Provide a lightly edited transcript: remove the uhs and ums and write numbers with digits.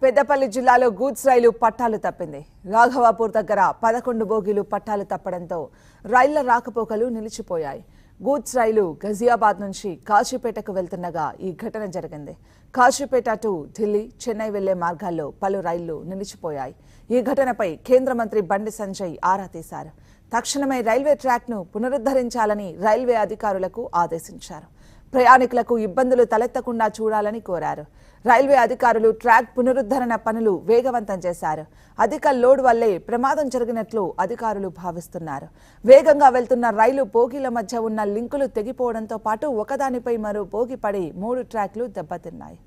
పెద్దపల్లి జిల్లాలో గూడ్స్ రైలు పట్టాలు తప్పింది. రాఘవాపూర్ దగ్గర 11 బోగీలు పట్టాలు తప్పడంతో రైళ్ల రాకపోకలు నిలిచిపోయాయి. గూడ్స్ రైలు గజియాబాద్ నుంచి కాశీపేటకు వెళ్తుండగా ఈ ఘటన జరిగింది. కాశీపేట టు ఢిల్లీ, చెన్నై వెళ్లే మార్గాల్లో పలు రైళ్లు నిలిచిపోయాయి. ఈ ఘటనపై కేంద్ర మంత్రి బండి సంజయ్ ఆరా తీశారు. తక్షణమే రైల్వే ట్రాక్ను పునరుద్ధరించాలని రైల్వే అధికారులకు ఆదేశించారు. ప్రయాణికులకు ఇబ్బందులు తలెత్తకుండా చూడాలని కోరారు. రైల్వే అధికారులు ట్రాక్ పునరుద్ధరణ పనులు వేగవంతం చేశారు. అధిక లోడ్ వల్లే ప్రమాదం జరిగినట్లు అధికారులు భావిస్తున్నారు. వేగంగా వెళ్తున్న రైలు బోగీల మధ్య ఉన్న లింకులు తెగిపోవడంతో పాటు ఒకదానిపై మరో బోగి పడి 3 ట్రాక్లు దెబ్బతిన్నాయి.